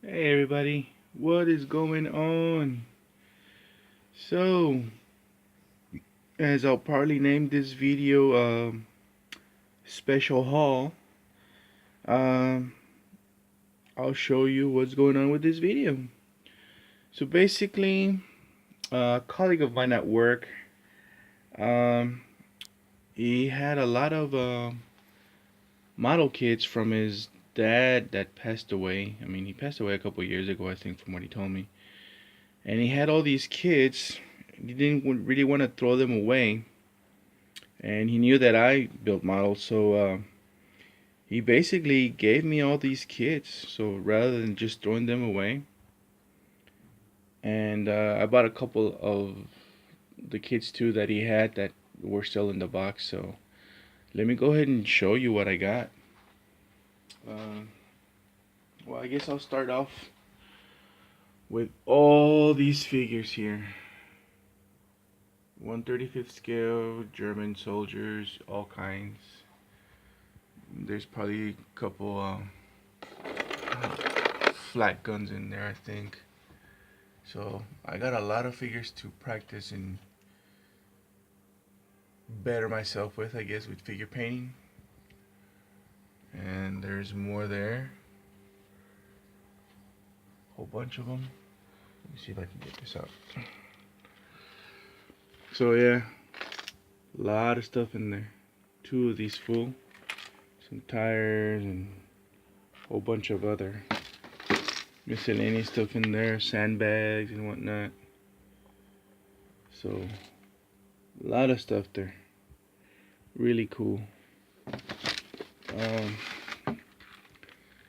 Hey everybody, what is going on? So, as I'll probably name this video special haul, um, I'll show you what's going on with this video. So basically, a colleague of mine at work, um, he had a lot of model kits from his dad that passed away. I mean, he passed away a couple years ago, I think, from what he told me. And he had all these kits. He didn't really want to throw them away, and he knew that I built models, so he basically gave me all these kits. So rather than just throwing them away, and I bought a couple of the kits too that he had that were still in the box. So let me go ahead and show you what I got. Uh, well, I guess I'll start off with all these figures here. 1/35th scale German soldiers, all kinds. There's probably a couple flat guns in there, I think. So I got a lot of figures to practice and better myself with, I guess, with figure painting. And there's more there. Whole bunch of them. Let me see if I can get this out. So yeah, a lot of stuff in there. Two of these full. Some tires and a whole bunch of other miscellaneous stuff in there. Sandbags and whatnot. So a lot of stuff there. Really cool.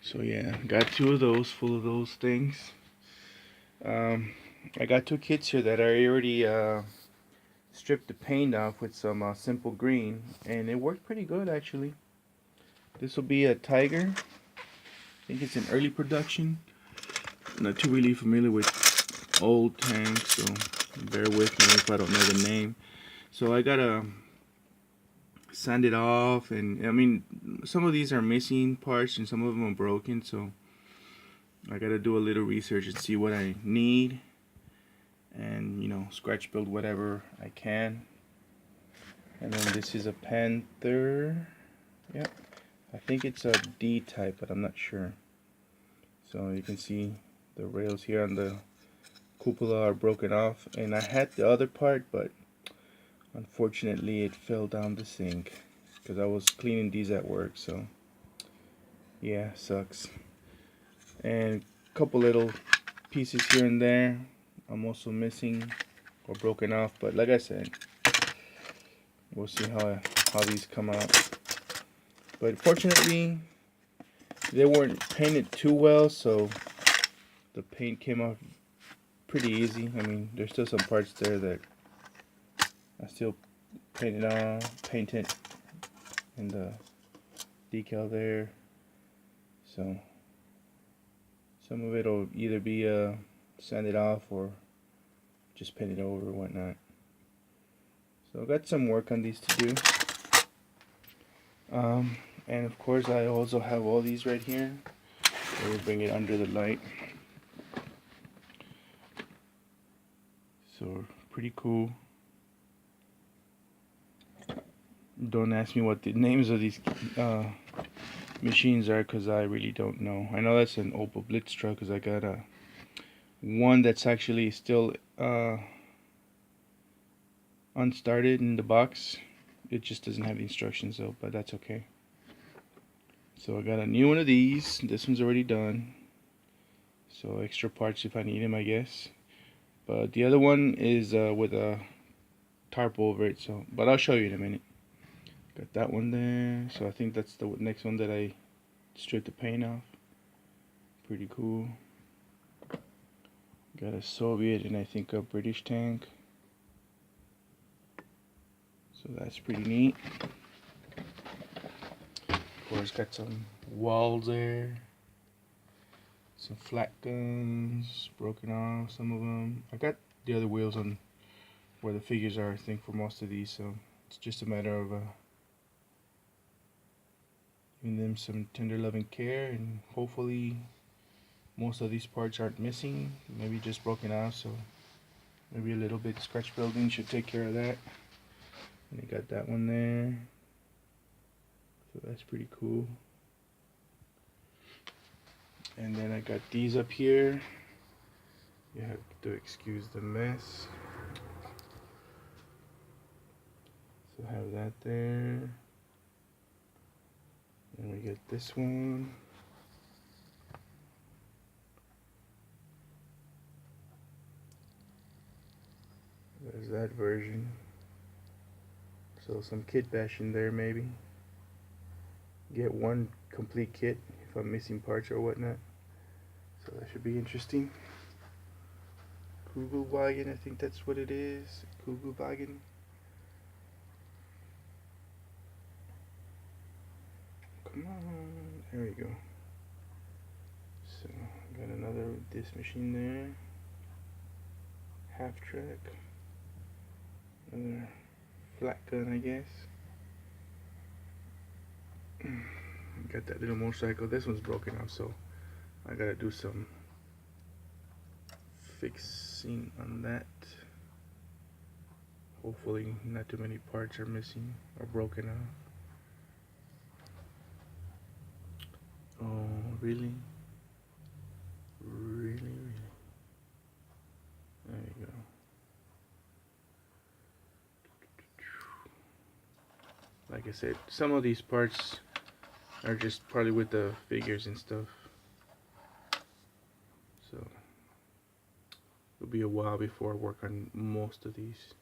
So yeah, got two of those full of those things. I got two kits here that I already stripped the paint off with some simple green, and it worked pretty good actually. This will be a Tiger. I think it's an early production. I'm not too really familiar with old tanks, so bear with me if I don't know the name. So I gotta sand it off, and I mean some of these are missing parts and some of them are broken, so I gotta do a little research and see what I need, and scratch build whatever I can. And then this is a Panther. Yep, I think it's a D type, but I'm not sure. So you can see the rails here on the cupola are broken off, and I had the other part, but unfortunately it fell down the sink because I was cleaning these at work. So yeah, sucks. And a couple little pieces here and there I'm also missing or broken off, but like I said, we'll see how these come out. But fortunately they weren't painted too well, so the paint came off pretty easy. I mean, there's still some parts there that I still painted in the decal there, so some of it will either be sanded off or just painted over or whatnot. So I got some work on these to do. And of course I also have all these right here. Let me bring it under the light. So pretty cool. Don't ask me what the names of these machines are, because I really don't know. I know that's an Opel Blitz truck because I got a one that's actually still unstarted in the box. It just doesn't have the instructions though, but that's okay. So I got a new one of these. This one's already done, so extra parts if I need them, I guess. But the other one is with a tarp over it, so but I'll show you in a minute. Got that one there. So I think that's the next one that I stripped the paint off. Pretty cool. Got a Soviet and I think a British tank. So that's pretty neat. Of course, got some walls there. Some flat guns, broken off, some of them. I got the other wheels on where the figures are, I think, for most of these. So it's just a matter of giving them some tender loving care, and hopefully Most of these parts aren't missing, maybe just broken off, so maybe a little bit scratch building should take care of that. And I got that one there, so that's pretty cool. And then I got these up here. You have to excuse the mess. So I have that there. And we get this one. There's that version. So some kit bashing there maybe. Get one complete kit if I'm missing parts or whatnot. So that should be interesting. Kugelwagen, I think that's what it is. Kugelwagen. Come on. There we go. So got another this machine there. Half track. Another flat gun, I guess. Got that little motorcycle. This one's broken off, so I gotta do some fixing on that. Hopefully not too many parts are missing or broken off. Oh, really? Really? There you go. Like I said, some of these parts are just probably with the figures and stuff. So it'll be a while before I work on most of these.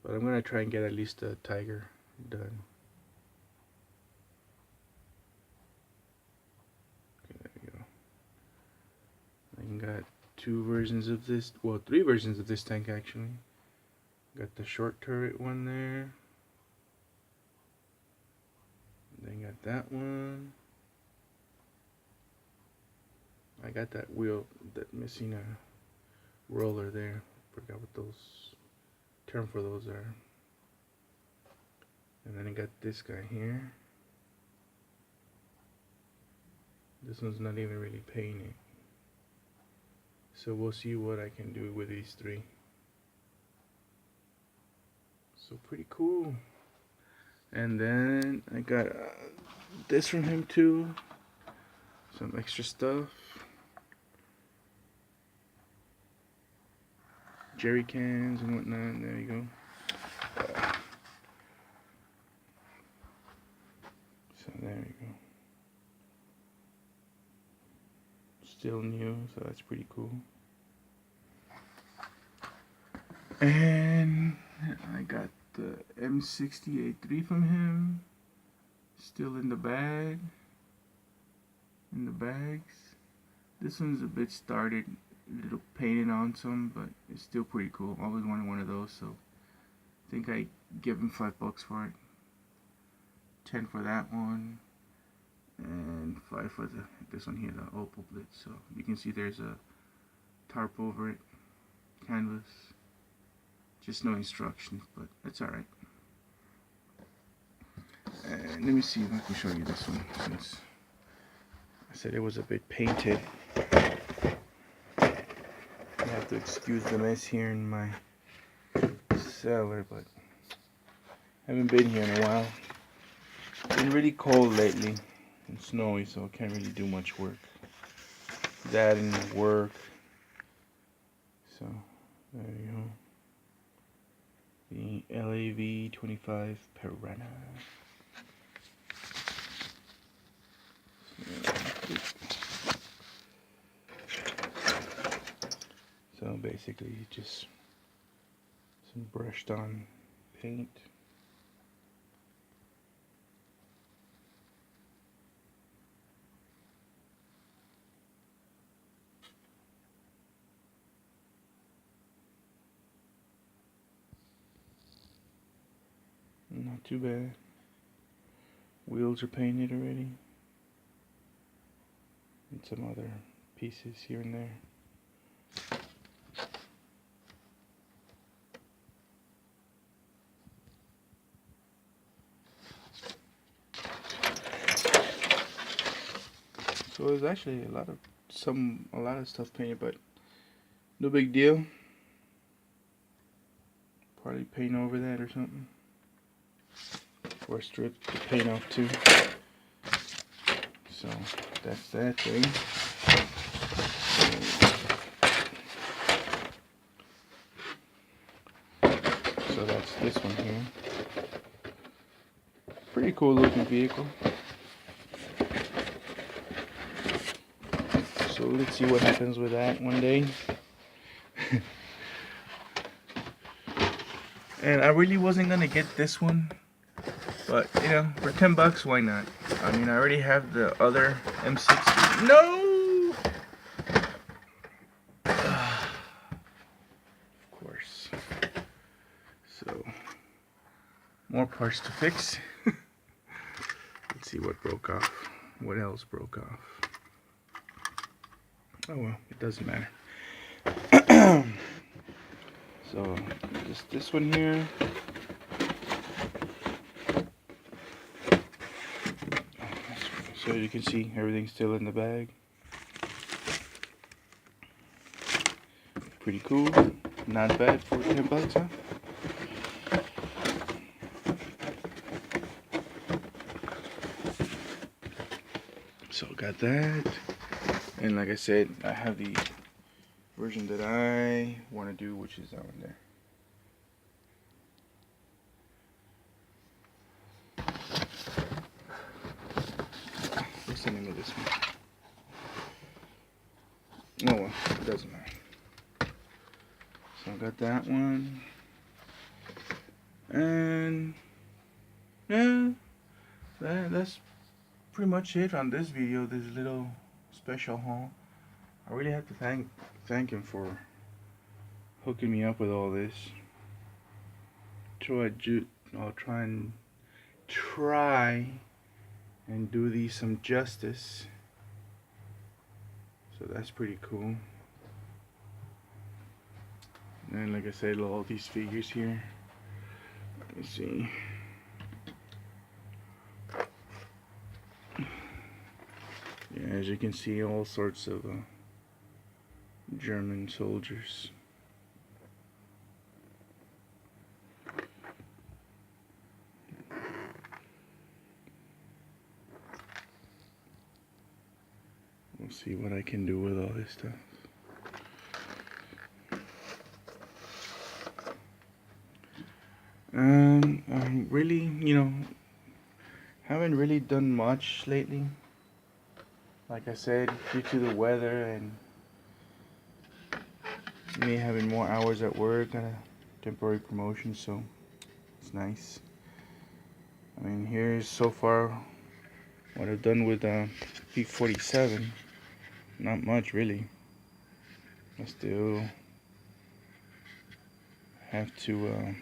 But I'm gonna try and get at least a tiger done. Okay, there we go. I got two versions of this, well, three versions of this tank actually. Got the short turret one there. Then got that one. I got that wheel, that missing a roller there. Forgot what those term for those are. And then I got this guy here. This one's not even really painted. So we'll see what I can do with these three. So pretty cool. And then I got this from him too. Some extra stuff. Jerry cans and whatnot. There you go. So there you go. Still new, so that's pretty cool. And I got the M60A3 from him. Still in the bag. In the bags. This one's a bit started, a little painted on some, but it's still pretty cool. Always wanted one of those, so I think I give him $5 for it. 10 for that one, and 5 for this one here, the Opal Blitz. So you can see there's a tarp over it, canvas. Just no instructions, but that's alright. And let me see if I can show you this one, since I said it was a bit painted. I have to excuse the mess here in my cellar, but I haven't been here in a while. It's been really cold lately and snowy, so I can't really do much work. That and work. So there you go. The LAV-25 Piranha. So basically just some brushed on paint. Not too bad. Wheels are painted already. And some other pieces here and there. So there's actually a lot of stuff painted, but no big deal. Probably paint over that or something, or strip the paint off too. So that's that thing. So that's this one here. Pretty cool looking vehicle. So let's see what happens with that one day. And I really wasn't gonna get this one, but you know, for $10, why not? I mean, I already have the other M60. No! Of course. So, more parts to fix. Let's see what broke off. What else broke off? Oh well, it doesn't matter. So, just this one here. So you can see everything's still in the bag. Pretty cool. Not bad for $10, huh? So got that. And like I said, I have the version that I want to do, which is that one there. What's the name of this one? Oh well, it doesn't matter. So I got that one. And yeah, that's pretty much it on this video, this little special haul. I really have to thank him for hooking me up with all this. I'll try and do these some justice. So that's pretty cool. And like I said, all these figures here. Let's see. Yeah, as you can see, all sorts of German soldiers. We'll see what I can do with all this stuff. I'm really, haven't really done much lately. Like I said, due to the weather and me having more hours at work, got a temporary promotion, so it's nice. I mean, here's so far what I've done with P47. Not much, really. I still have to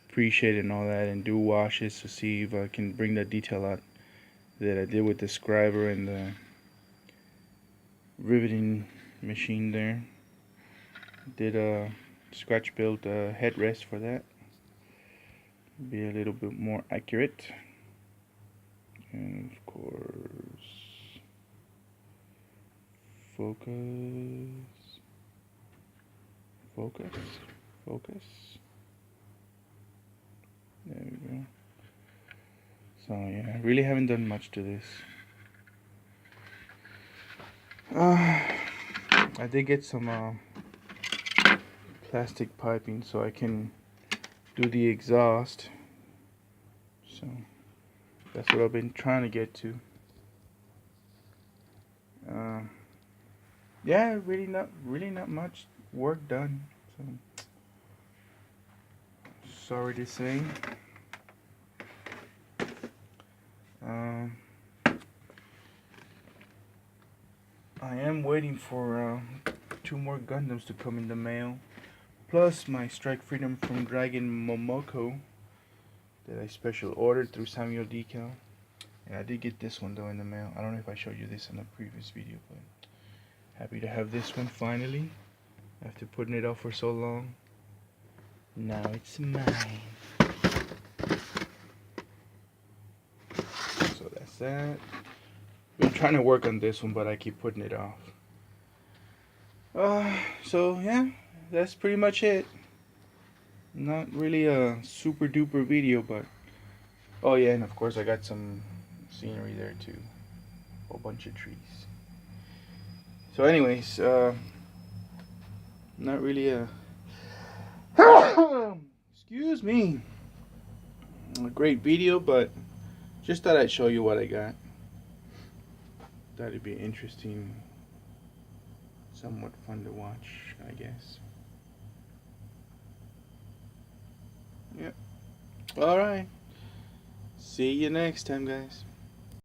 appreciate it and all that, and do washes to see if I can bring that detail out that I did with the scriber and the riveting machine there. Did a scratch built headrest for that. Be a little bit more accurate. And of course, focus. There we go. So yeah, I really haven't done much to this. I did get some plastic piping so I can do the exhaust. So that's what I've been trying to get to. Yeah, really not much work done. So sorry to say. I am waiting for 2 more Gundams to come in the mail, plus my Strike Freedom from Dragon Momoko that I special ordered through Samuel Decal. And I did get this one though in the mail. I don't know if I showed you this in a previous video, but happy to have this one finally after putting it off for so long. Now it's mine. So that's that. Been trying to work on this one, but I keep putting it off. So yeah, that's pretty much it. Not really a super duper video, but oh yeah, and of course I got some scenery there too. A whole bunch of trees. So anyways, not really a excuse me, a great video, but just thought I'd show you what I got. Thought it'd be interesting, somewhat fun to watch, I guess. Yep. Alright. See you next time, guys.